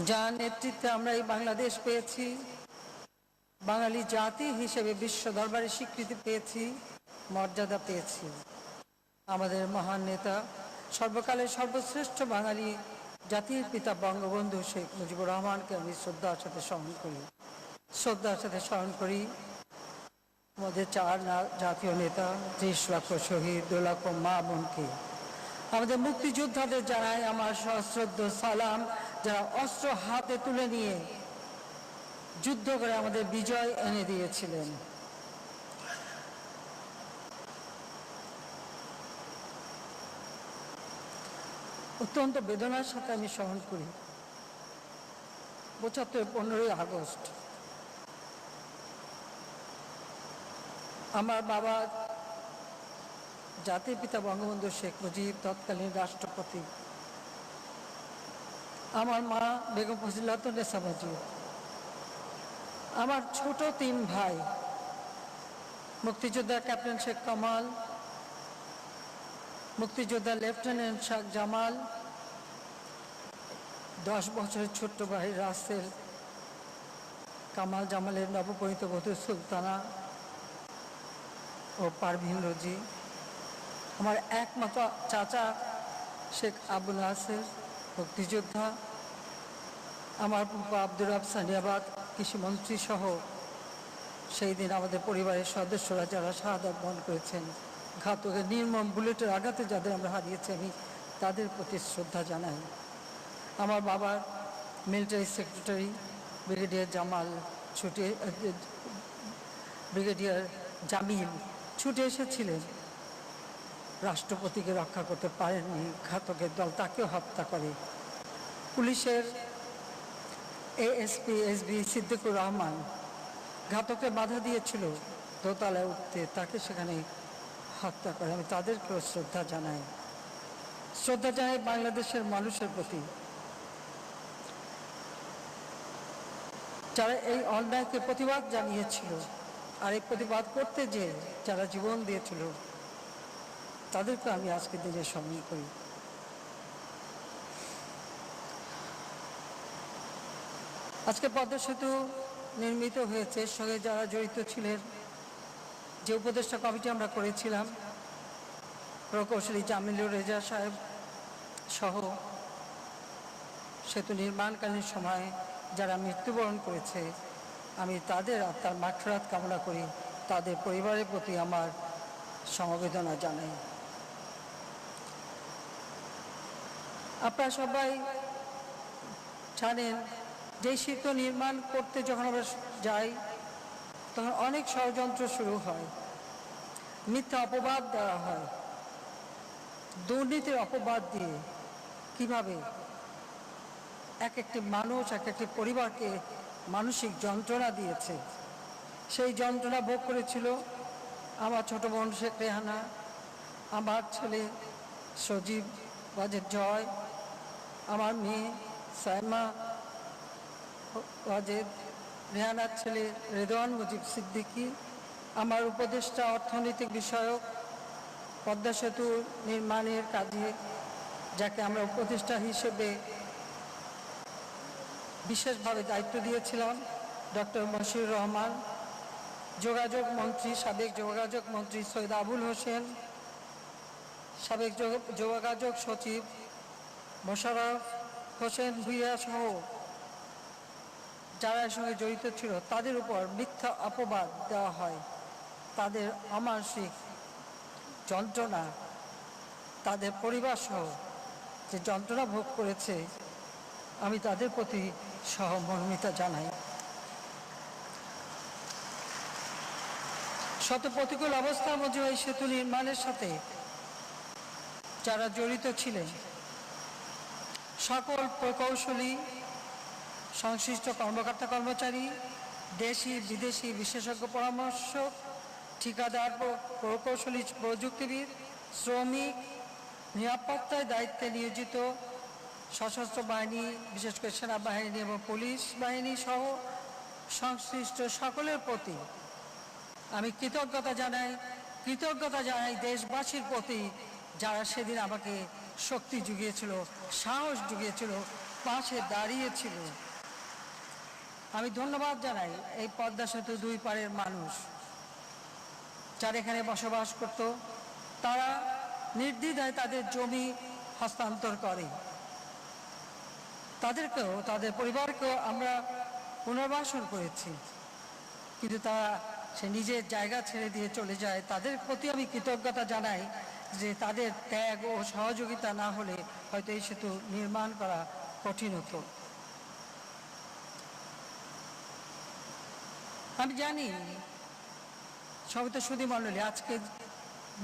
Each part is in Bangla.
যার নেতৃত্বে আমরা এই বাংলাদেশ পেয়েছি, বাঙালি জাতি হিসেবে বিশ্ব দরবারে স্বীকৃতি পেয়েছি, মর্যাদা পেয়েছি। আমাদের মহান নেতা, সর্বকালের সর্বশ্রেষ্ঠ বাঙালি জাতির পিতা বঙ্গবন্ধু শেখ মুজিবুর রহমানকে আমি শ্রদ্ধার সাথে স্মরণ করি। আমাদের 4 জাতীয় নেতা, 30 লক্ষ শহীদ, 2 লক্ষ মা বোনকে, আমাদের মুক্তিযোদ্ধাদের জানাই আমার সশ্রদ্ধ সালাম, যারা অস্ত্র হাতে তুলে নিয়ে যুদ্ধ করে আমাদের বিজয় এনে দিয়েছিলেন। অত্যন্ত বেদনার সাথে আমি স্মরণ করি 15ই আগস্ট আমার বাবা জাতির পিতা বঙ্গবন্ধু শেখ মুজিব, তৎকালীন রাষ্ট্রপতি, আমার মা বেগম ফজিলাতুন্নেসা মুজিব, আমার ছোট 3 ভাই, মুক্তিযোদ্ধা ক্যাপ্টেন শেখ কামাল, মুক্তিযোদ্ধা লেফটেন্যান্ট শাহ জামাল, 10 বছরের ছোট্ট ভাই রাসেল, কামাল জামালের নবপরিণীত বধূ সুলতানা ও পারভিন রোজি, আমার একমাত্র চাচা শেখ আবু নাসের, মুক্তিযোদ্ধা, আমার ফুফা আব্দুর রাব সানিয়াবাদ কৃষিমন্ত্রী সহ সেই দিন আমাদের পরিবারের সদস্যরা যারা শাহাদাত বরণ করেছেন, ঘাতকের নির্মম বুলেটের আঘাতে যাদের আমরা হারিয়েছি, আমি তাদের প্রতি শ্রদ্ধা জানাই। আমার বাবার মিলিটারি সেক্রেটারি ব্রিগেডিয়ার জামিল ছুটে এসেছিলেন, রাষ্ট্রপতিকে রক্ষা করতে পারেননি, ঘাতকের দল তাকেও হত্যা করে। পুলিশের এএসপি এসবি সিদ্দিকুর রহমান ঘাতকে বাধা দিয়েছিল দোতলায় উঠতে, তাকে সেখানে হত্যা করে। আমি তাদেরকেও শ্রদ্ধা জানাই বাংলাদেশের মানুষের প্রতি, যারা এই অন্যায়কে প্রতিবাদ জানিয়েছিল, আর এই প্রতিবাদ করতে যে যারা জীবন দিয়েছিল তাদেরকে আমি আজকের দিনে স্মরণ করি। আজকে পদ্মা সেতু নির্মিত হয়েছে, সঙ্গে যারা জড়িত ছিলেন, যে উপদেষ্টা কমিটি আমরা করেছিলাম, প্রকৌশলী জামিলুর রেজা সাহেব সহ সেতু নির্মাণকালীন সময় যারা মৃত্যুবরণ করেছে, আমি তাদের আত্মার মাগফিরাত কামনা করি, তাদের পরিবারের প্রতি আমার সমবেদনা জানাই। আপনারা সবাই জানেন যে সেতু নির্মাণ করতে যখন আমরা যাই তখন অনেক ষড়যন্ত্র শুরু হয়, মিথ্যা অপবাদ দেওয়া হয়, দুর্নীতির অপবাদ দিয়ে কিভাবে এক একটি মানুষ, এক একটি পরিবারকে মানসিক যন্ত্রণা দিয়েছে। সেই যন্ত্রণা ভোগ করেছিল আমার ছোট বোন শেখ রেহানা, আমার ছেলে সজীব ওয়াজেদ জয়, আমার মেয়ে সাইমা ওয়াজেদ, রেহানার ছেলে রেদওয়ান মুজিব সিদ্দিকী, আমার উপদেষ্টা অর্থনৈতিক বিষয়ক পদ্মা সেতু নির্মাণের কাজে যাকে আমরা উপদেষ্টা হিসেবে বিশেষভাবে দায়িত্ব দিয়েছিলাম, ডক্টর মশিউর রহমান, যোগাযোগ মন্ত্রী, সাবেক যোগাযোগ মন্ত্রী সৈয়দ আবুল হোসেন, সাবেক যোগাযোগ সচিব মোশাররফ হোসেন ভূঁইয়া সহ যারা এর সঙ্গে জড়িত ছিল, তাদের উপর মিথ্যা অপবাদ দেওয়া হয়। তাদের অমানসিক যন্ত্রণা, তাদের পরিবার সহ যে যন্ত্রণা ভোগ করেছে, আমি তাদের প্রতি সহমর্মিতা জানাই। শত প্রতিকূল অবস্থার মধ্যে এই সেতু নির্মাণের সাথে যারা জড়িত ছিলেন, সকল প্রকৌশলী, সংশ্লিষ্ট কর্মকর্তা কর্মচারী, দেশি বিদেশি বিশেষজ্ঞ পরামর্শক, ঠিকাদার, প্রকৌশলী, প্রযুক্তিবিদ, শ্রমিক, নিরাপত্তায় দায়িত্বে নিয়োজিত সশস্ত্র বাহিনী, বিশেষ করে সেনাবাহিনী এবং পুলিশ বাহিনী সহ সংশ্লিষ্ট সকলের প্রতি আমি কৃতজ্ঞতা জানাই দেশবাসীর প্রতি, যারা সেদিন আমাকে শক্তি জুগিয়েছিল, সাহস জুগিয়েছিল, পাশে দাঁড়িয়েছিল। আমি ধন্যবাদ জানাই এই পদ্মা সেতু দুই পাড়ের মানুষ যারা এখানে বসবাস করত। তারা নির্দ্বিধায় তাদের জমি হস্তান্তর করে। তাদেরকেও, তাদের পরিবারকেও আমরা পুনর্বাসন করেছি, কিন্তু তারা সে নিজের জায়গা ছেড়ে দিয়ে চলে যায়। তাদের প্রতি আমি কৃতজ্ঞতা জানাই যে তাদের ত্যাগ ও সহযোগিতা না হলে হয়তো এই সেতু নির্মাণ করা কঠিন হতো। আমি জানি সবিত সুধী মণ্ডলী, আজকে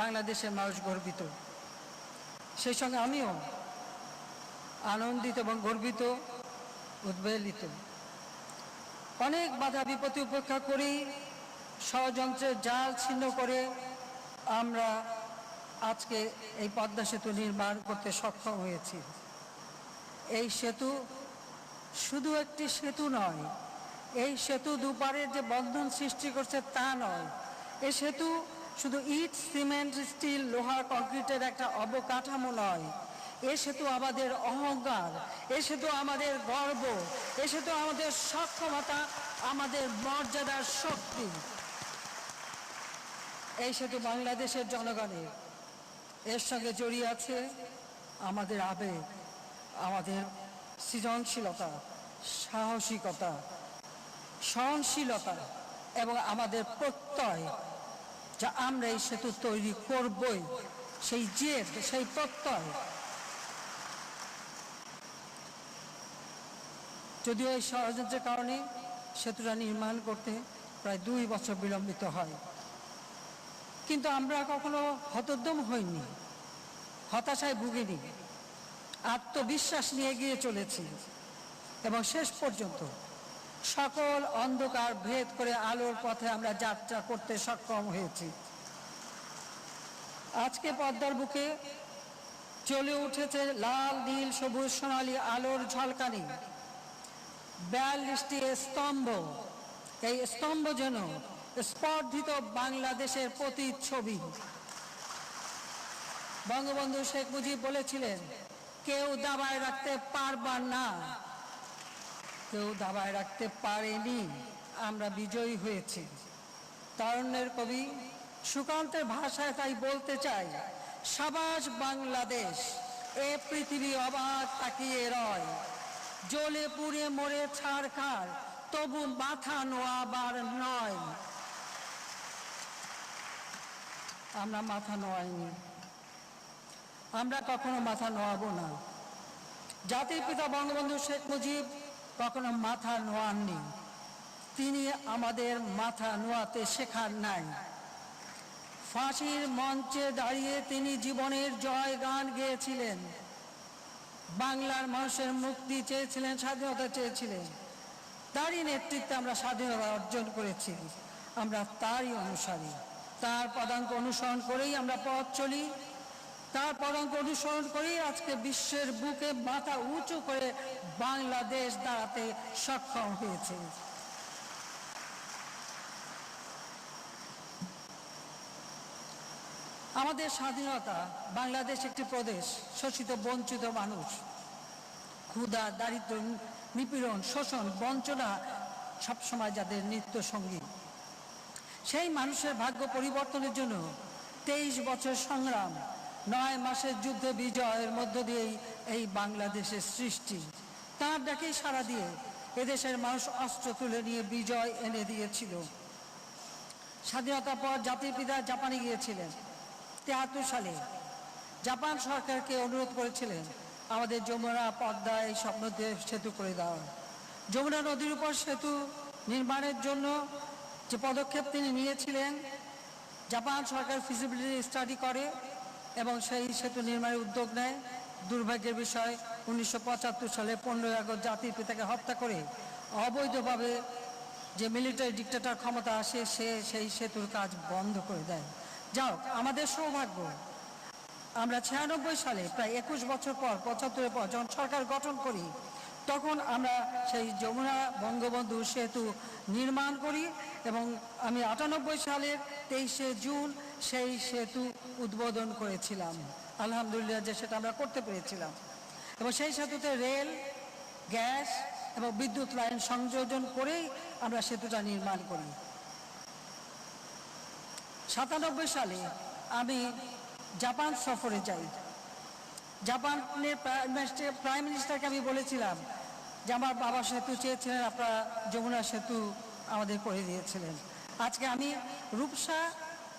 বাংলাদেশের মানুষ গর্বিত, সেই সঙ্গে আমিও আনন্দিত এবং গর্বিত, উদ্বেলিত। অনেক বাধা বিপত্তি উপেক্ষা করেই ষড়যন্ত্রের জাল ছিন্ন করে আমরা আজকে এই পদ্মা সেতু নির্মাণ করতে সক্ষম হয়েছি। এই সেতু শুধু একটি সেতু নয়, এই সেতু দুপারের যে বন্ধন সৃষ্টি করছে তা নয়। এই সেতু শুধু ইট, সিমেন্ট, স্টিল, লোহা, কংক্রিটের একটা অবকাঠামো নয়। এ সেতু আমাদের অহংকার, এ সেতু আমাদের গর্ব, এ সেতু আমাদের সক্ষমতা, আমাদের মর্যাদার শক্তি। এই সেতু বাংলাদেশের জনগণের, এর সঙ্গে জড়িয়ে আছে আমাদের আবেগ, আমাদের সৃজনশীলতা, সাহসিকতা, সহনশীলতা এবং আমাদের প্রত্যয়, যা আমরা এই সেতু তৈরি করবই, সেই জেদ, সেই প্রত্যয়। যদিও এই ষড়যন্ত্রের কারণে সেতুটা নির্মাণ করতে প্রায় 2 বছর বিলম্বিত হয়, কিন্তু আমরা কখনো হতোদ্যম হইনি, হতাশায় ভুগিনি, আত্মবিশ্বাস নিয়ে এগিয়ে চলেছি এবং শেষ পর্যন্ত সকল অন্ধকার ভেদ করে আলোর পথে আমরা যাত্রা করতে সক্ষম হয়েছি। আজকে পদ্মার বুকে জ্বলে উঠেছে লাল, নীল, সবুজ, সোনালী আলোর ঝলকানি। 42টি স্তম্ভ, এই স্তম্ভ যেন স্পর্ধিত বাংলাদেশের প্রতিচ্ছবি। বঙ্গবন্ধু শেখ মুজিব বলেছিলেন, কেউ দাবায় রাখতে পারবার না, কেউ দাবায় রাখতে পারেনি, আমরা বিজয়ী হয়েছি। তারুণ্যের কবি সুকান্তের ভাষায় তাই বলতে চাই, সাবাস বাংলাদেশ, এ পৃথিবী অবাক তাকিয়ে রয়, জ্বলে পুড়ে মরে ছারখার, তবু মাথা নোয়াবার নয়। আমরা মাথা নোয়াইনি, আমরা কখনো মাথা নোয়াবো না। জাতির পিতা বঙ্গবন্ধু শেখ মুজিব কখনো মাথা নোয়াননি, তিনি আমাদের মাথা নোয়াতে শেখান নাই। ফাঁসির মঞ্চে দাঁড়িয়ে তিনি জীবনের জয় গান গেয়েছিলেন, বাংলার মানুষের মুক্তি চেয়েছিলেন, স্বাধীনতা চেয়েছিলেন। তারই নেতৃত্বে আমরা স্বাধীনতা অর্জন করেছি। আমরা তারই অনুসারী, তার পদাঙ্ক অনুসরণ করেই আমরা পথ চলি, তার পদাঙ্ক অনুসরণ করেই আজকে বিশ্বের বুকে মাথা উঁচু করে বাংলাদেশ দাঁড়াতে সক্ষম হয়েছে। আমাদের স্বাধীনতা, বাংলাদেশ একটি প্রদেশ, শোষিত বঞ্চিত মানুষ, ক্ষুধা, দারিদ্র, নিপীড়ন, শোষণ, বঞ্চনা সবসময় যাদের নিত্য সঙ্গী, সেই মানুষের ভাগ্য পরিবর্তনের জন্য 23 বছর সংগ্রাম, 9 মাসের যুদ্ধে বিজয়ের মধ্য দিয়েই এই বাংলাদেশের সৃষ্টি। তার ডাকেই সাড়া দিয়ে এদেশের মানুষ অস্ত্র তুলে নিয়ে বিজয় এনে দিয়েছিল। স্বাধীনতার পর জাতির পিতা জাপানে গিয়েছিলেন। 73 সালে জাপান সরকারকে অনুরোধ করেছিলেন আমাদের যমুনা পদ্মা এই স্বপ্ন সেতু করে দেওয়া। যমুনা নদীর উপর সেতু নির্মাণের জন্য যে পদক্ষেপ তিনি নিয়েছিলেন, জাপান সরকার ফিজিবিলিটি স্টাডি করে এবং সেই সেতু নির্মাণের উদ্যোগ নেয়। দুর্ভাগ্যের বিষয়, 1975 সালে 15 আগস্ট জাতির পিতাকে হত্যা করে অবৈধভাবে যে মিলিটারি ডিক্টেটর ক্ষমতা আসে, সে সেই সেতুর কাজ বন্ধ করে দেয়। যাও, আমাদের সৌভাগ্য, আমরা 96 সালে প্রায় 21 বছর পর, 75 পর যখন সরকার গঠন করি, তখন আমরা সেই যমুনা বঙ্গবন্ধু সেতু নির্মাণ করি এবং আমি 98 সালের 23শে জুন সেই সেতু উদ্বোধন করেছিলাম। আলহামদুলিল্লাহ যে সেটা আমরা করতে পেরেছিলাম। এবং সেই সেতুতে রেল গ্যাস এবং বিদ্যুৎ লাইন সংযোজন করেই আমরা সেতুটা নির্মাণ করি। 97 সালে আমি জাপান সফরে যাই। জাপানের প্রাইম মিনিস্টারকে আমি বলেছিলাম যে আমার বাবা সেতু চেয়েছিলেন, আপনারা যমুনা সেতু আমাদের করে দিয়েছিলেন। আজকে আমি রূপসা,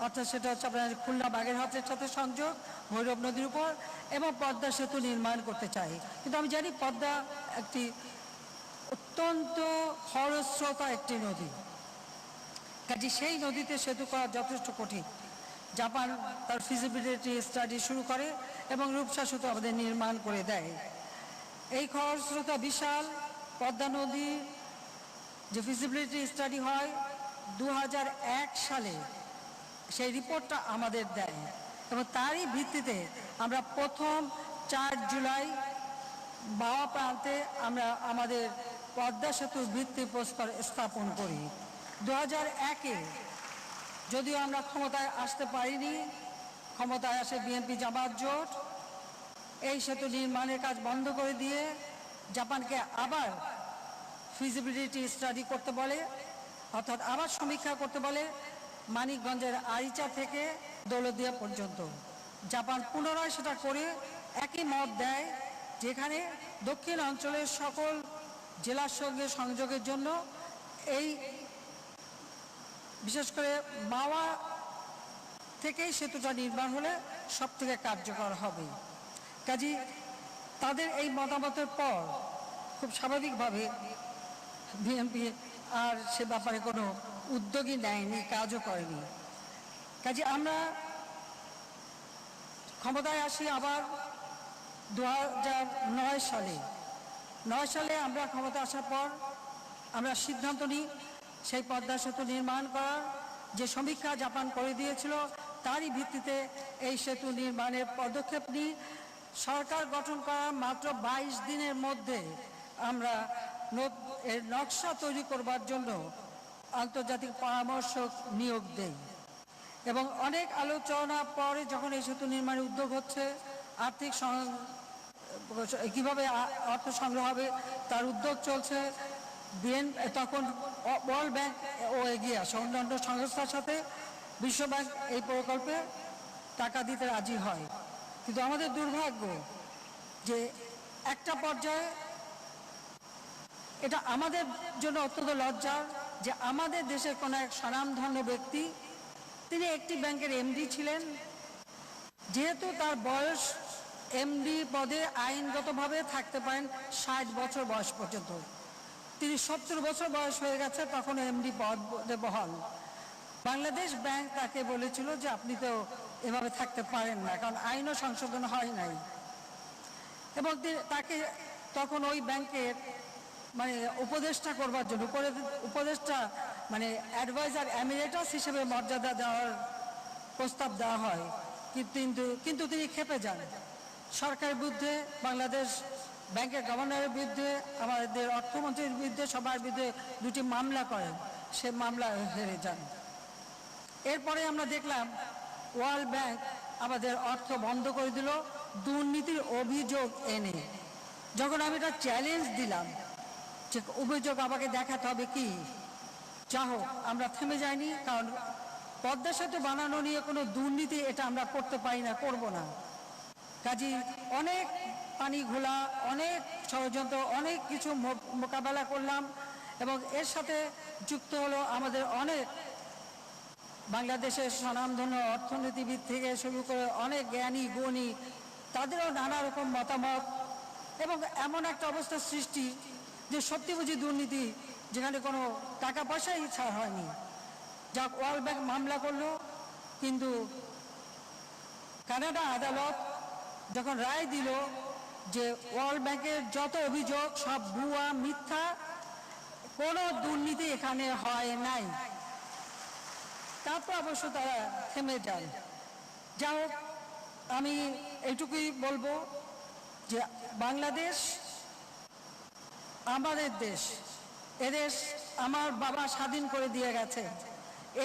অর্থাৎ সেটা হচ্ছে আপনার খুলনা বাগেরহাটের সাথে সংযোগ ভৈরব নদীর উপর, এবং পদ্মা সেতু নির্মাণ করতে চাই। কিন্তু আমি জানি পদ্মা একটি অত্যন্ত খরস্রোতা একটি নদী, কাজে সেই নদীতে সেতু করা যথেষ্ট কঠিন। জাপান তার ফিজিবিলিটি স্টাডি শুরু করে এবং রূপসা সেতু আমাদের নির্মাণ করে দেয়। এই খরস্রোতা বিশাল পদ্মা নদী যে ফিজিবিলিটি স্টাডি হয় 2001 সালে, সেই রিপোর্টটা আমাদের দেয় এবং তারই ভিত্তিতে আমরা প্রথম 4 জুলাই বাওয়া প্রান্তে আমরা আমাদের পদ্মা সেতুর ভিত্তিপ্রস্তর স্থাপন করি। 2001-এ যদিও আমরা ক্ষমতায় আসতে পারিনি, ক্ষমতায় আসে বিএনপি জামাত জোট, এই সেতু নির্মাণের কাজ বন্ধ করে দিয়ে জাপানকে আবার ফিজিবিলিটি স্টাডি করতে বলে, অর্থাৎ আবার সমীক্ষা করতে বলে মানিকগঞ্জের আরিচা থেকে দৌলতদিয়া পর্যন্ত। জাপান পুনরায় সেটা করে একই মত দেয়, যেখানে দক্ষিণ অঞ্চলের সকল জেলার সঙ্গে সংযোগের জন্য এই বিশেষ করে মাওয়া থেকেই সেতুটা নির্মাণ হলে সব থেকে কার্যকর হবে। কাজী তাদের এই মতামতের পর খুব স্বাভাবিকভাবে বিএনপি আর সে ব্যাপারে কোনো উদ্যোগই নেয়নি, কাজও করেনি। কাজে আমরা ক্ষমতায় আসি আবার 2009 সালে। 9 সালে আমরা ক্ষমতা আসার পর আমরা সিদ্ধান্ত নিই সেই পদ্মা সেতু নির্মাণ করার, যে সমীক্ষা জাপান করে দিয়েছিল তারই ভিত্তিতে এই সেতু নির্মাণের পদক্ষেপ নিই। সরকার গঠন করার মাত্র 22 দিনের মধ্যে আমরা এর নকশা তৈরি করবার জন্য আন্তর্জাতিক পরামর্শক নিয়োগ দেই এবং অনেক আলোচনা পরে যখন এই সেতু নির্মাণের উদ্যোগ হচ্ছে, আর্থিক কীভাবে অর্থ সংগ্রহ হবে তার উদ্যোগ চলছে, তখন ওয়ার্ল্ড ব্যাংক ও এগিয়ে আসে, অন্যান্য সংস্থার সাথে বিশ্ব ব্যাংক এই প্রকল্পে টাকা দিতে রাজি হয়। কিন্তু আমাদের দুর্ভাগ্য যে একটা পর্যায়ে এটা আমাদের জন্য অত্যন্ত লজ্জার যে আমাদের দেশের কোনো এক স্বনামধন্য ব্যক্তি, তিনি একটি ব্যাংকের এমডি ছিলেন। যেহেতু তার বয়স এমডি পদে আইনগতভাবে থাকতে পারেন 60 বছর বয়স পর্যন্ত, তিনি 70 বছর বয়স হয়ে গেছে, তখন এমডি পদে বহাল। বাংলাদেশ ব্যাংক তাকে বলেছিল যে আপনি তো এভাবে থাকতে পারেন না, কারণ আইনও সংশোধন হয় নাই। এবং তাকে তখন ওই ব্যাংকের মানে উপদেষ্টা করবার জন্য উপদেষ্টা মানে অ্যাডভাইজার এমিরেটাস হিসেবে মর্যাদা দেওয়ার প্রস্তাব দেওয়া হয়, কিন্তু তিনি খেপে যান। সরকারের বিরুদ্ধে, বাংলাদেশ ব্যাংকের গভর্নরের বিরুদ্ধে, আমাদের অর্থমন্ত্রীর বিরুদ্ধে, সবার বিরুদ্ধে 2টি মামলা করেন, সে মামলা হেরে যান। এরপরে আমরা দেখলাম ওয়ার্ল্ড ব্যাংক আমাদের অর্থ বন্ধ করে দিল দুর্নীতির অভিযোগ এনে। যখন আমি এটা চ্যালেঞ্জ দিলাম যে অভিযোগ আমাকে দেখাতে হবে কি, যা হোক আমরা থেমে যাইনি, কারণ পদ্মা সেতু বানানো নিয়ে কোনো দুর্নীতি এটা আমরা করতে পারি না, করব না। কাজী অনেক পানি ঘোলা, অনেক ষড়যন্ত্র, অনেক কিছু মোকাবেলা করলাম এবং এর সাথে যুক্ত হলো আমাদের অনেক বাংলাদেশের স্বনামধন্য অর্থনীতিবিদ থেকে শুরু করে অনেক জ্ঞানী গুণী, তাদেরও নানা রকম মতামত এবং এমন একটা অবস্থা সৃষ্টি যে সত্যি বুঝি দুর্নীতি, যেখানে কোনো টাকা পয়সাই ছাড় হয়নি। যা ওয়ার্ল্ড ব্যাংক মামলা করলো, কিন্তু কানাডা আদালত যখন রায় দিল যে ওয়ার্ল্ড ব্যাংকের যত অভিযোগ সব ভুয়া, মিথ্যা, কোনো দুর্নীতি এখানে হয় নাই, তারপর অবশ্য তারা থেমে যান। যা হোক, আমি এইটুকুই বলবো যে বাংলাদেশ আমাদের দেশ, এদেশ আমার বাবা স্বাধীন করে দিয়ে গেছে।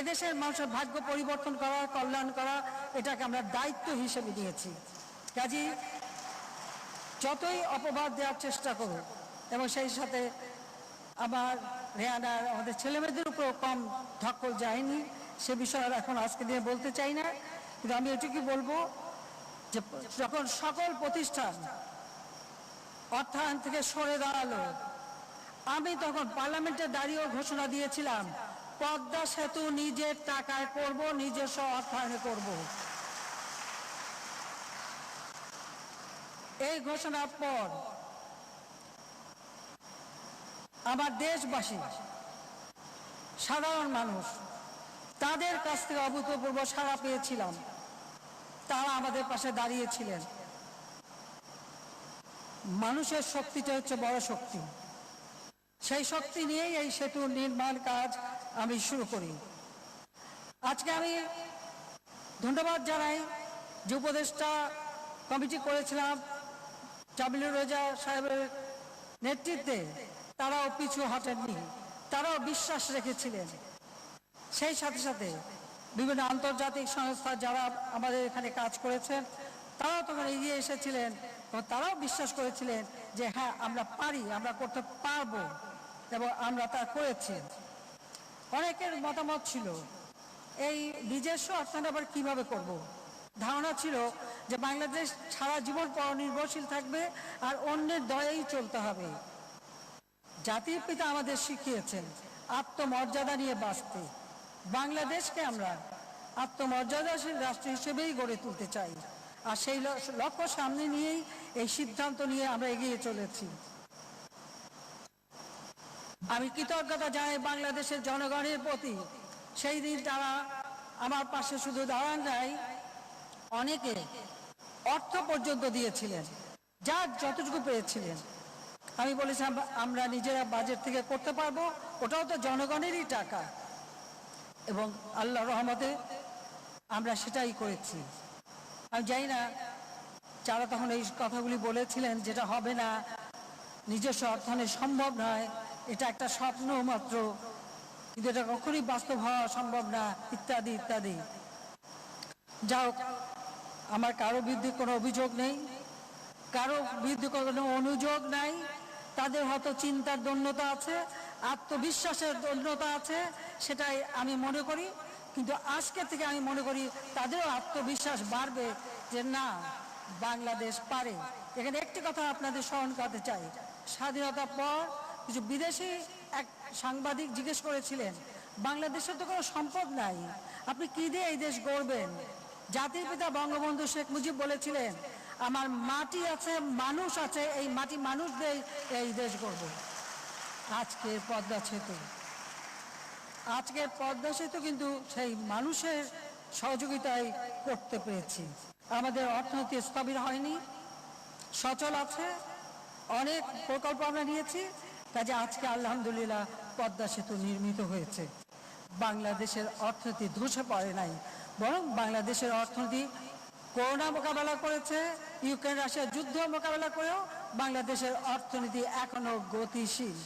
এদেশের মানুষের ভাগ্য পরিবর্তন করা, কল্যাণ করা, এটাকে আমরা দায়িত্ব হিসেবে নিয়েছি। কাজেই যতই অপবাদ দেওয়ার চেষ্টা করুক, এবং সেই সাথে আমার রেহানার আমাদের ছেলেমেয়েদের উপরেও কম ধকল যায়নি, সে বিষয়ে এখন আজকে দিয়ে বলতে চাই না। কিন্তু আমি এটুকুই বলবো যে যখন সকল প্রতিষ্ঠান অর্থায়ন থেকে সরে দাঁড়ালো, আমি তখন পার্লামেন্টে দাঁড়িয়েও ঘোষণা দিয়েছিলাম পদ্মা সেতু নিজের টাকায় করব, নিজস্ব অর্থায়নে করব। এই ঘোষণার পর আমার দেশবাসী, সাধারণ মানুষ, তাদের কাছ থেকে অভূতপূর্ব সাড়া পেয়েছিলাম। তারা আমাদের পাশে দাঁড়িয়েছিলেন। মানুষের শক্তিটা হচ্ছে বড় শক্তি। সেই শক্তি নিয়েই এই সেতুর নির্মাণ কাজ আমি শুরু করি। আজকে আমি ধন্যবাদ জানাই যে উপদেষ্টা কমিটি করেছিলাম জামিলুর রেজা সাহেবের নেতৃত্বে, তারাও পিছু হটেননি, তারাও বিশ্বাস রেখেছিলেন। সেই সাথে সাথে বিভিন্ন আন্তর্জাতিক সংস্থা যারা আমাদের এখানে কাজ করেছেন, তারাও তখন এগিয়ে এসেছিলেন এবং তারাও বিশ্বাস করেছিলেন যে হ্যাঁ আমরা পারি, আমরা করতে পারবো, এবং আমরা তা করেছি। অনেকের মতামত ছিল এই নিজস্ব অর্থায়ন আবার কিভাবে করব। ধারণা ছিল যে বাংলাদেশ সারা জীবন পরনির্ভরশীল থাকবে আর অন্যের দয়াই চলতে হবে। জাতির পিতা আমাদের শিখিয়েছেন আত্মমর্যাদা নিয়ে বাঁচতে। বাংলাদেশকে আমরা আত্মমর্যাদাশীল রাষ্ট্র হিসেবেই গড়ে তুলতে চাই, আর সেই লক্ষ্য সামনে নিয়েই এই সিদ্ধান্ত নিয়ে আমরা এগিয়ে চলেছি। আমি কৃতজ্ঞতা জানাই বাংলাদেশের জনগণের প্রতি। সেই দিন তারা আমার পাশে শুধু দাঁড়ান নাই, অনেকে অর্থ পর্যন্ত দিয়েছিলেন, যার যতটুকু পেয়েছিলেন। আমি বলেছিলাম আমরা নিজেরা বাজেট থেকে করতে পারবো, ওটাও তো জনগণেরই টাকা, এবং আল্লাহর রহমতে আমরা সেটাই করেছি। আমি জানি না যারা তখন এই কথাগুলি বলেছিলেন যেটা হবে না, নিজস্ব অর্থায়নে সম্ভব নয়, এটা একটা স্বপ্ন মাত্র, কিন্তু এটা কখনই বাস্তব হওয়া সম্ভব না, ইত্যাদি ইত্যাদি। যা হোক, আমার কারো বিরুদ্ধে কোনো অভিযোগ নেই, কারো বিরুদ্ধে কোনো অনুযোগ নাই। তাদের হয়তো চিন্তার দন্যতা আছে, আত্মবিশ্বাসের দন্যতা আছে, সেটাই আমি মনে করি। কিন্তু আজকে থেকে আমি মনে করি তাদেরও আত্মবিশ্বাস বাড়বে যে না, বাংলাদেশ পারে। এখানে একটি কথা আপনাদের স্মরণ করতে চাই, স্বাধীনতার পর কিছু বিদেশি এক সাংবাদিক জিজ্ঞেস করেছিলেন বাংলাদেশের তো কোনো সম্পদ নাই, আপনি কি দিয়ে এই দেশ গড়বেন? জাতির পিতা বঙ্গবন্ধু শেখ মুজিব বলেছিলেন আমার মাটি আছে, মানুষ আছে, এই মাটি মানুষ দিয়ে এই দেশ গড়ব। আজকের পদ্মা সেতু কিন্তু সেই মানুষের সহযোগিতায় করতে পেরেছি। আমাদের অর্থনীতি স্থবির হয়নি, সচল আছে, অনেক প্রকল্প আমরা নিয়েছি। কাজে আজকে আলহামদুলিল্লাহ পদ্মা সেতু নির্মিত হয়েছে। বাংলাদেশের অর্থনীতি ধসে পড়ে নাই, বরং বাংলাদেশের অর্থনীতি করোনা মোকাবেলা করেছে, ইউক্রেন রাশিয়ার যুদ্ধ মোকাবেলা করেও বাংলাদেশের অর্থনীতি এখনো গতিশীল।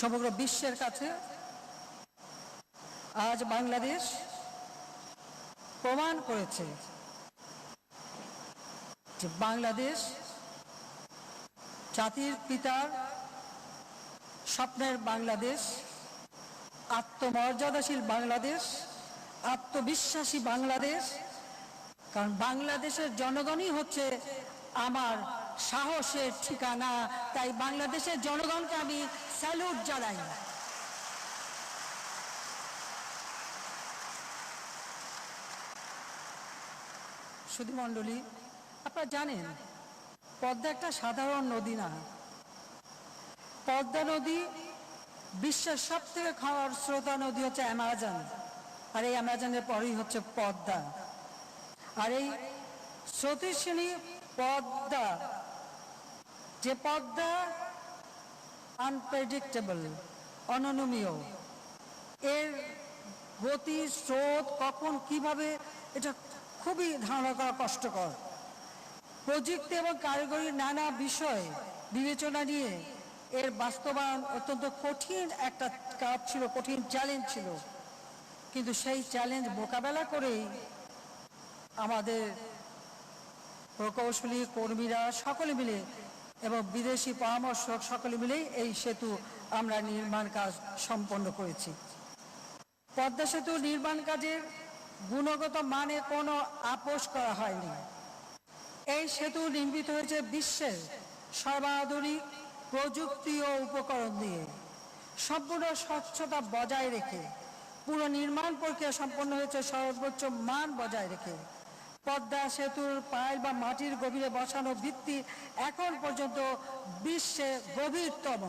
সমগ্র বিশ্বের কাছে আজ বাংলাদেশ প্রমাণ করেছে যে বাংলাদেশ জাতির পিতার স্বপ্নের বাংলাদেশ, আত্মমর্যাদাশীল বাংলাদেশ, আত্মবিশ্বাসী বাংলাদেশ। কারণ বাংলাদেশের জনগণই হচ্ছে আমার সাহসের ঠিকানা। তাই বাংলাদেশের জনগণকে আমি স্যালুট জানাই। সুধীমণ্ডলী, আপনারা জানেন পদ্মা একটা সাধারণ নদী না। পদ্মা নদী বিশ্বের সব থেকে খরস্রোতা নদী হচ্ছে অ্যামাজন, আর এই অ্যামাজনের পরেই হচ্ছে পদ্মা। আর এই স্রোতস্বিনী পদ্মা, যে পদ্মা আনপ্রেডিক্টেবল, অননুমেয়, এর গতি, স্রোত কখন কিভাবে, এটা খুবই ধারণা করা কষ্টকর। প্রযুক্তি এবং কারিগরির নানা বিষয় বিবেচনা নিয়ে এর বাস্তবায়ন অত্যন্ত কঠিন একটা কাজ ছিল, কঠিন চ্যালেঞ্জ ছিল। কিন্তু সেই চ্যালেঞ্জ মোকাবেলা করেই আমাদের প্রকৌশলী কর্মীরা সকলে মিলে এবং বিদেশি পরামর্শক সকলে মিলেই এই সেতু আমরা নির্মাণ কাজ সম্পন্ন করেছি। পদ্মা সেতু নির্মাণ কাজের গুণগত মানে কোনো আপোষ করা হয়নি। এই সেতু নির্মিত হয়েছে বিশ্বের সর্বাধুনিক প্রযুক্তি ও উপকরণ দিয়ে, সম্পূর্ণ স্বচ্ছতা বজায় রেখে। পুরো নির্মাণ প্রক্রিয়া সম্পন্ন হয়েছে সর্বোচ্চ মান বজায় রেখে। পদ্মা সেতুর পাইল বা মাটির গভীরে বসানো ভিত্তি এখন পর্যন্ত বিশ্বে গভীরতম।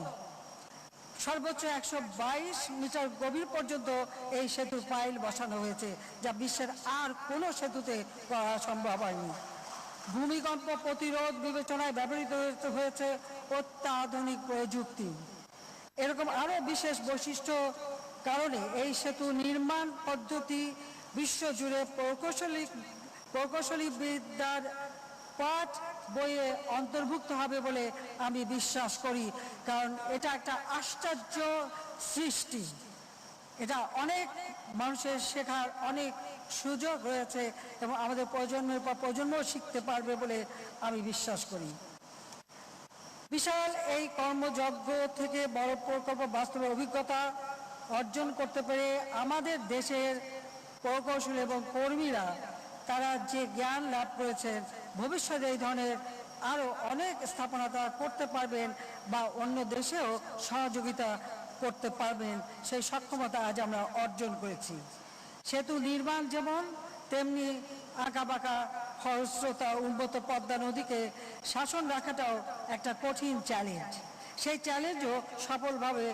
সর্বোচ্চ 122 মিটার গভীর পর্যন্ত এই সেতুর পাইল বসানো হয়েছে, যা বিশ্বের আর কোনো সেতুতে করা সম্ভব হয়নি। ভূমিকম্প প্রতিরোধ বিবেচনায় ব্যবহৃত হয়েছে অত্যাধুনিক প্রযুক্তি। এরকম আরও বিশেষ বৈশিষ্ট্য কারণে এই সেতু নির্মাণ পদ্ধতি বিশ্বজুড়ে প্রকৌশলী বিদ্যার পাঠ বইয়ে অন্তর্ভুক্ত হবে বলে আমি বিশ্বাস করি, কারণ এটা একটা আশ্চর্য সৃষ্টি। এটা অনেক মানুষের শেখার অনেক সুযোগ রয়েছে এবং আমাদের প্রজন্মের পর প্রজন্ম শিখতে পারবে বলে আমি বিশ্বাস করি। বিশাল এই কর্মযজ্ঞ থেকে বড় প্রকল্প বাস্তবের অভিজ্ঞতা অর্জন করতে পেরে আমাদের দেশের প্রকৌশলী এবং কর্মীরা তারা যে জ্ঞান লাভ করেছেন, ভবিষ্যতে এই ধরনের আরও অনেক স্থাপনা তারা করতে পারবেন বা অন্য দেশেও সহযোগিতা করতে পারবেন, সেই সক্ষমতা আজ আমরা অর্জন করেছি। সেতু নির্মাণ যেমন, তেমনি আঁকাবাঁকা খরস্রোতা উন্নত পদ্মা নদীকে শাসন রাখাটাও একটা কঠিন চ্যালেঞ্জ। সেই চ্যালেঞ্জও সফলভাবে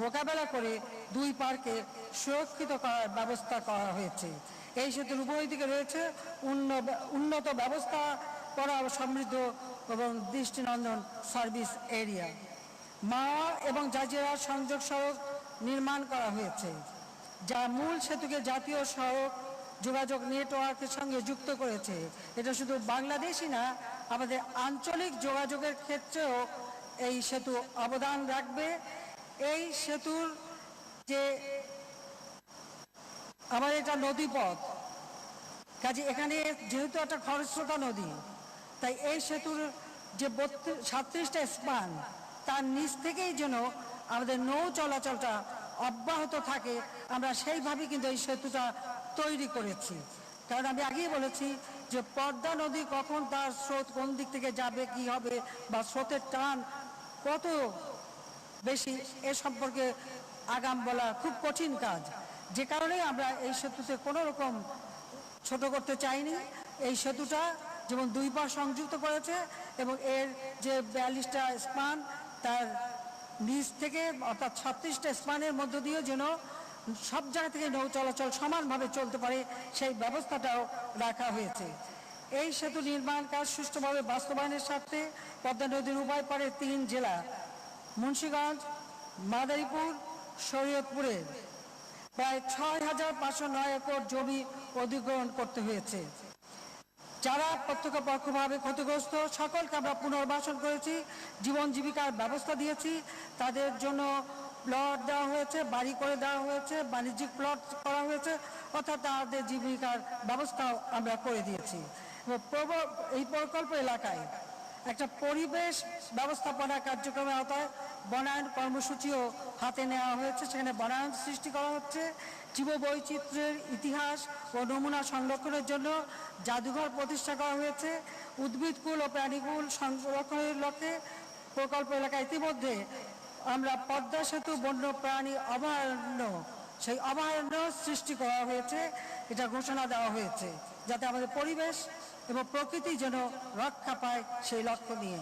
মোকাবেলা করে দুই পারকে সুরক্ষিত করার ব্যবস্থা করা হয়েছে। এই সেতুর উভয় দিকে রয়েছে উন্নত ব্যবস্থা করা সমৃদ্ধ এবং দৃষ্টিনন্দন সার্ভিস এরিয়া। মাওয়া এবং জাজিরা সংযোগ সড়ক নির্মাণ করা হয়েছে, যা মূল সেতুকে জাতীয় সড়ক যোগাযোগ নেটওয়ার্কের সঙ্গে যুক্ত করেছে। এটা শুধু বাংলাদেশই না, আমাদের আঞ্চলিক যোগাযোগের ক্ষেত্রেও এই সেতু অবদান রাখবে। এই সেতুর যে আমার এটা নদীপথ, কাজে এখানে যেহেতু একটা খরস্রোতা নদী, তাই এই সেতুর যে 37টা স্পান, তার নিচ থেকেই যেন আমাদের নৌ চলাচলটা অব্যাহত থাকে, আমরা সেইভাবে কিন্তু এই সেতুটা তৈরি করেছি। কারণ আমি আগেই বলেছি যে পদ্মা নদী কখন তার স্রোত কোন দিক থেকে যাবে, কি হবে, বা স্রোতের টান কত বেশি, এ সম্পর্কে আগাম বলা খুব কঠিন কাজ। যে কারণে আমরা এই সেতুতে কোনো রকম ছোট করতে চাইনি। এই সেতুটা যেমন দুই পাশ সংযুক্ত করেছে এবং এর যে 42টা স্পান, তার নিচ থেকে অর্থাৎ 36টা স্পানের মধ্য দিয়ে যেন সব জায়গা থেকে নৌ চলাচল সমানভাবে চলতে পারে, সেই ব্যবস্থাটাও রাখা হয়েছে। এই সেতু নির্মাণ কাজ সুষ্ঠুভাবে বাস্তবায়নের স্বার্থে পদ্মা নদীর উভয় পারে 3 জেলা মুন্সিগঞ্জ, মাদারীপুর, শরীয়তপুরের প্রায় 6509 একর জমি অধিগ্রহণ করতে হয়েছে। যারা প্রত্যক্ষ পরোক্ষভাবে ক্ষতিগ্রস্ত সকলকে আমরা পুনর্বাসন করেছি, জীবন জীবিকার ব্যবস্থা দিয়েছি, তাদের জন্য প্লট দেওয়া হয়েছে, বাড়ি করে দেওয়া হয়েছে, বাণিজ্যিক প্লট করা হয়েছে, অর্থাৎ তাদের জীবিকার ব্যবস্থাও আমরা করে দিয়েছি। এই প্রকল্প এলাকায় একটা পরিবেশ ব্যবস্থাপনা কার্যক্রমের আওতায় বনায়ন কর্মসূচিও হাতে নেওয়া হয়েছে। সেখানে বনায়ন সৃষ্টি করা হচ্ছে। জীববৈচিত্র্যের ইতিহাস ও নমুনা সংরক্ষণের জন্য জাদুঘর প্রতিষ্ঠা করা হয়েছে। উদ্ভিদকুল ও প্রাণীকুল সংরক্ষণের লক্ষ্যে প্রকল্প এলাকায় ইতিমধ্যে আমরা পদ্মা সেতু বন্য প্রাণী অভয়ারণ্য, সেই অভয়ারণ্য সৃষ্টি করা হয়েছে। এটা ঘোষণা দেওয়া হয়েছে যাতে আমাদের পরিবেশ এবং প্রকৃতি যেন রক্ষা পায়, সেই লক্ষ্য নিয়ে।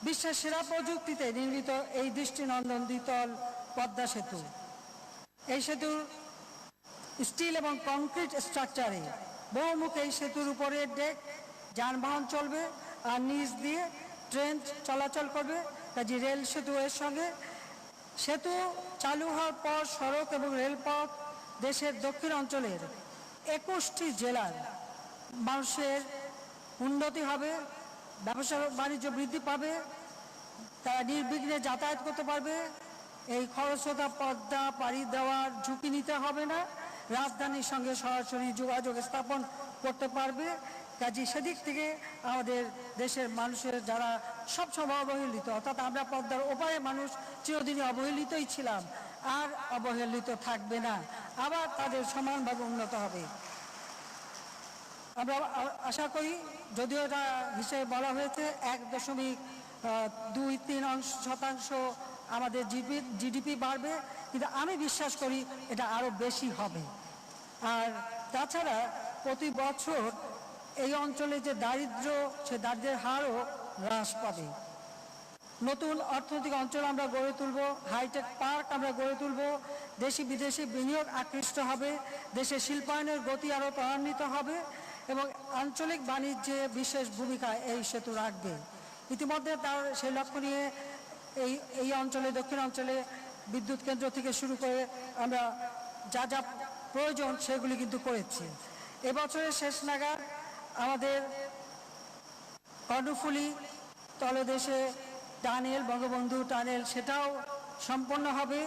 বিশ্বের সেরা প্রযুক্তিতে নির্মিত এই দৃষ্টিনন্দন দ্বিতল পদ্মা সেতু, এই সেতুর স্টিল এবং কংক্রিট স্ট্রাকচারে বহুমুখী এই সেতুর উপরের ডেক যানবাহন চলবে আর নিচ দিয়ে ট্রেন চলাচল করবে। কাজে রেল সেতু এর সঙ্গে। সেতু চালু হওয়ার পর সড়ক এবং রেলপথ দেশের দক্ষিণ অঞ্চলের 21টি জেলার মানুষের উন্নতি হবে, ব্যবসা বাণিজ্য বৃদ্ধি পাবে, তারা নির্বিঘ্নে যাতায়াত করতে পারবে। এই খরস্রোতা পদ্মা পাড়ি দেওয়ার ঝুঁকি নিতে হবে না, রাজধানীর সঙ্গে সরাসরি যোগাযোগ স্থাপন করতে পারবে। কাজে সেদিক থেকে আমাদের দেশের মানুষের যারা সবসময় অবহেলিত, অর্থাৎ আমরা পদ্মার ওপারে মানুষ চিরদিনই অবহেলিতই ছিলাম, আর অবহেলিত থাকবে না, আবার তাদের সমানভাবে উন্নত হবে। আমরা আশা করি, যদিও এটা হিসেবে বলা হয়েছে 1.23% আমাদের জিডিপি বাড়বে, কিন্তু আমি বিশ্বাস করি এটা আরও বেশি হবে। আর তাছাড়া প্রতি বছর এই অঞ্চলে যে দারিদ্র্য, সে দারিদ্র্যের হারও হ্রাস পাবে। নতুন অর্থনৈতিক অঞ্চল আমরা গড়ে তুলব, হাইটেক পার্ক আমরা গড়ে তুলব, দেশি বিদেশি বিনিয়োগ আকৃষ্ট হবে, দেশের শিল্পায়নের গতি আরও ত্বরান্বিত হবে এবং আঞ্চলিক বাণিজ্যে বিশেষ ভূমিকা এই সেতু রাখবে। ইতিমধ্যে তার সেই লক্ষ্য নিয়ে এই অঞ্চলে, দক্ষিণ অঞ্চলে বিদ্যুৎ কেন্দ্র থেকে শুরু করে আমরা যা যা প্রয়োজন সেগুলি কিন্তু করেছি। এবছরের শেষ নাগাদ আমাদের কর্ণফুলী তলদেশে টানেল, বঙ্গবন্ধু টানেল, সেটাও সম্পন্ন হবে।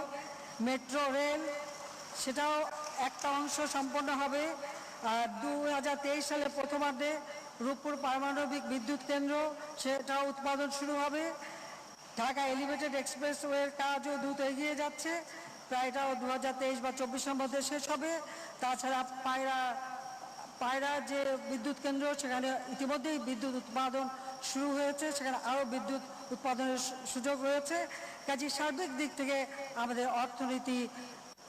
মেট্রো রেল, সেটাও একটা অংশ সম্পন্ন হবে। আর 2023 সালে প্রথমার্ধে রূপপুর পারমাণবিক বিদ্যুৎ কেন্দ্র, সেটাও উৎপাদন শুরু হবে। ঢাকা এলিভেটেড এক্সপ্রেসওয়ের কাজও দ্রুত এগিয়ে যাচ্ছে, প্রায় এটাও 2023 বা 24 মধ্যে শেষ হবে। তাছাড়া পায়রা যে বিদ্যুৎ কেন্দ্র, সেখানে ইতিমধ্যেই বিদ্যুৎ উৎপাদন শুরু হয়েছে, সেখানে আরও বিদ্যুৎ উৎপাদনের সুযোগ রয়েছে। কাজে সার্বিক দিক থেকে আমাদের অর্থনীতি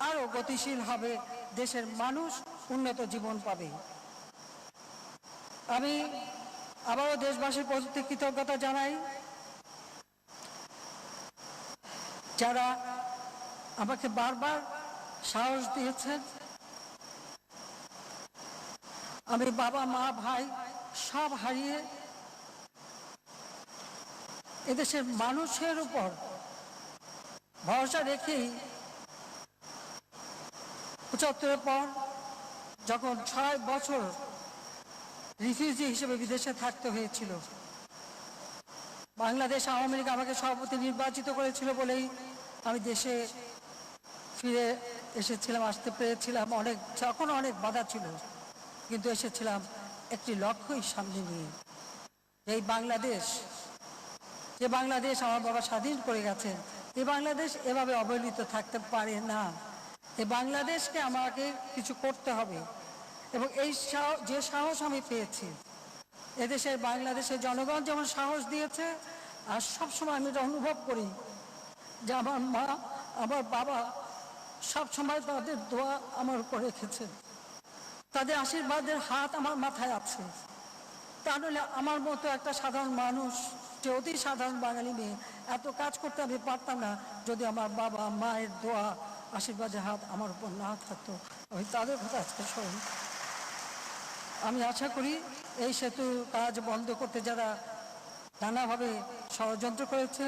আরও গতিশীল হবে, দেশের মানুষ উন্নত জীবন পাবে। আমি আবারও দেশবাসীর প্রতি কৃতজ্ঞতা জানাই, যারা আমাকে বারবার সাহস দিয়েছেন। আমি বাবা, মা, ভাই সব হারিয়ে এদেশের মানুষের উপর ভরসা রেখেই 75 পর যখন 6 বছর রিফিউজি হিসেবে বিদেশে থাকতে হয়েছিল, বাংলাদেশ আওয়ামী লীগ আমাকে সভাপতি নির্বাচিত করেছিল বলেই আমি দেশে ফিরে এসেছিলাম, আসতে পেরেছিলাম। তখন অনেক বাধা ছিল, কিন্তু এসেছিলাম একটি লক্ষ্যই সামনে নিয়ে। এই বাংলাদেশ, যে বাংলাদেশ আমার বাবা স্বাধীন করে গেছেন, এই বাংলাদেশ এভাবে অবহেলিত থাকতে পারে না। এই বাংলাদেশকে আমাকে কিছু করতে হবে এবং এই যে সাহস আমি পেয়েছি, এদেশের বাংলাদেশের জনগণ যেমন সাহস দিয়েছে, আর সবসময় আমি এটা অনুভব করি যে আমার মা, আমার বাবা সবসময় তাদের দোয়া আমার উপর রেখেছে, তাদের আশীর্বাদের হাত আমার মাথায় আছে। তাহলে আমার মতো একটা সাধারণ মানুষ, যে অতি সাধারণ বাঙালি মেয়ে, এত কাজ করতে আমি পারতাম না যদি আমার বাবা মায়ের দোয়া, আশীর্বাদের হাত আমার উপর না থাকতো। আমি তাদের কথা আজকে স্মরণ। আমি আশা করি এই সেতুর কাজ বন্ধ করতে যারা নানাভাবে ষড়যন্ত্র করেছে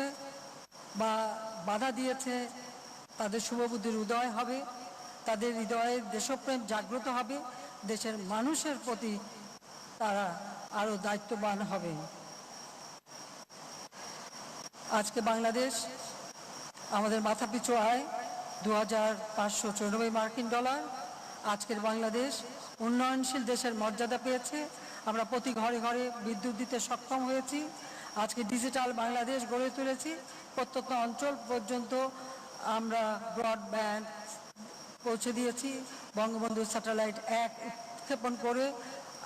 বা বাধা দিয়েছে, তাদের শুভবুদ্ধির উদয় হবে, তাদের হৃদয়ের দেশপ্রেম জাগ্রত হবে, দেশের মানুষের প্রতি তারা আরও দায়িত্ববান হবে। আজকে বাংলাদেশ, আমাদের মাথাপিছু আয় $2,594 মার্কিন। আজকের বাংলাদেশ উন্নয়নশীল দেশের মর্যাদা পেয়েছে। আমরা প্রতি ঘরে ঘরে বিদ্যুৎ দিতে সক্ষম হয়েছি। আজকে ডিজিটাল বাংলাদেশ গড়ে তুলেছি। প্রত্যন্ত অঞ্চল পর্যন্ত আমরা ব্রডব্যান্ড পৌঁছে দিয়েছি। বঙ্গবন্ধু স্যাটেলাইট 1 উৎক্ষেপণ করে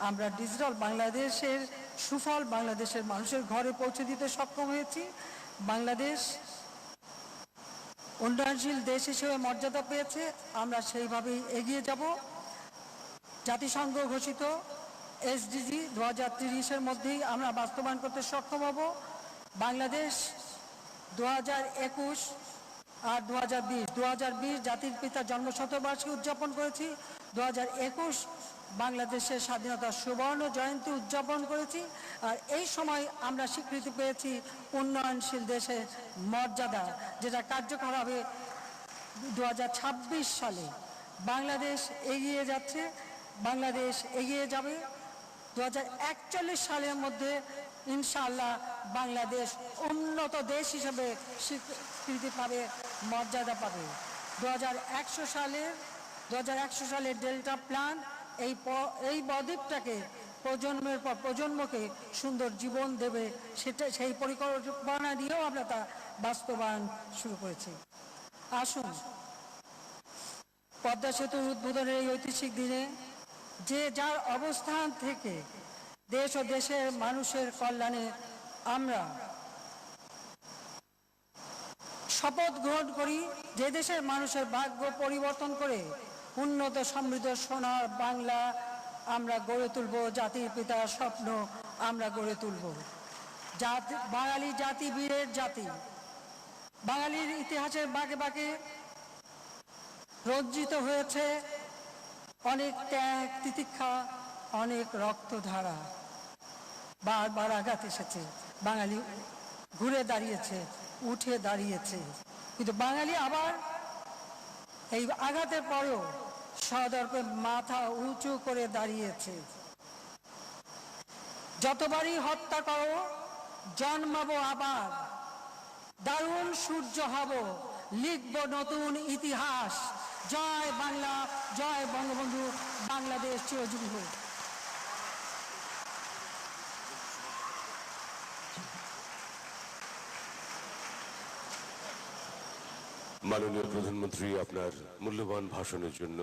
আমরা ডিজিটাল বাংলাদেশের সুফল বাংলাদেশের মানুষের ঘরে পৌঁছে দিতে সক্ষম হয়েছি। বাংলাদেশ উন্নয়নশীল দেশ হিসেবে মর্যাদা পেয়েছে, আমরা সেইভাবেই এগিয়ে যাব। জাতিসংঘ ঘোষিত এসডিজি 2030-এর মধ্যেই আমরা বাস্তবায়ন করতে সক্ষম হব। বাংলাদেশ 2021 আর 2020 জাতির পিতার জন্মশতবার্ষিকী উদযাপন করেছি। 2021 বাংলাদেশের স্বাধীনতার সুবর্ণ জয়ন্তী উদযাপন করেছি। আর এই সময় আমরা স্বীকৃতি পেয়েছি উন্নয়নশীল দেশের মর্যাদা, যেটা কার্যকর হবে 2026 সালে। বাংলাদেশ এগিয়ে যাচ্ছে, বাংলাদেশ এগিয়ে যাবে। 2041 সালের মধ্যে ইনশাআল্লাহ বাংলাদেশ উন্নত দেশ হিসেবে স্বীকৃতি পাবে, মর্যাদা পাবে। 2100 সালের ডেল্টা প্ল্যান এই বদ্বীপটাকে প্রজন্মের পর প্রজন্মকে সুন্দর জীবন দেবে, সেই পরিকল্পনা দিয়েও আমরা তা বাস্তবায়ন শুরু করেছি। আসুন পদ্মা সেতুর উদ্বোধনের এই ঐতিহাসিক দিনে যে যার অবস্থান থেকে দেশ ও দেশের মানুষের কল্যাণে আমরা শপথ গ্রহণ করি, যে দেশের মানুষের ভাগ্য পরিবর্তন করে উন্নত সমৃদ্ধ সোনার বাংলা আমরা গড়ে তুলব, জাতির পিতার স্বপ্ন আমরা গড়ে তুলব। বাঙালি জাতি বীরের জাতি, বাঙালির ইতিহাসের বাঁকে বাঁকে রঞ্জিত হয়েছে অনেক ত্যাগ তিতিক্ষা, অনেক রক্তধারা। বারবার আঘাত এসেছে, বাঙালি ঘুরে দাঁড়িয়েছে, উঠে দাঁড়িয়েছে, কিন্তু বাঙালি আবার এই আঘাতের পরেও সদর্পে মাথা উঁচু করে দাঁড়িয়েছে। যতবারই হত্যা করো জন্মাবো আবার, দারুণ সূর্য হব, লিখব নতুন ইতিহাস। জয় বাংলা, জয় বঙ্গবন্ধু, বাংলাদেশ চিরজীবী হোক। মাননীয় প্রধানমন্ত্রী, আপনার মূল্যবান ভাষণের জন্য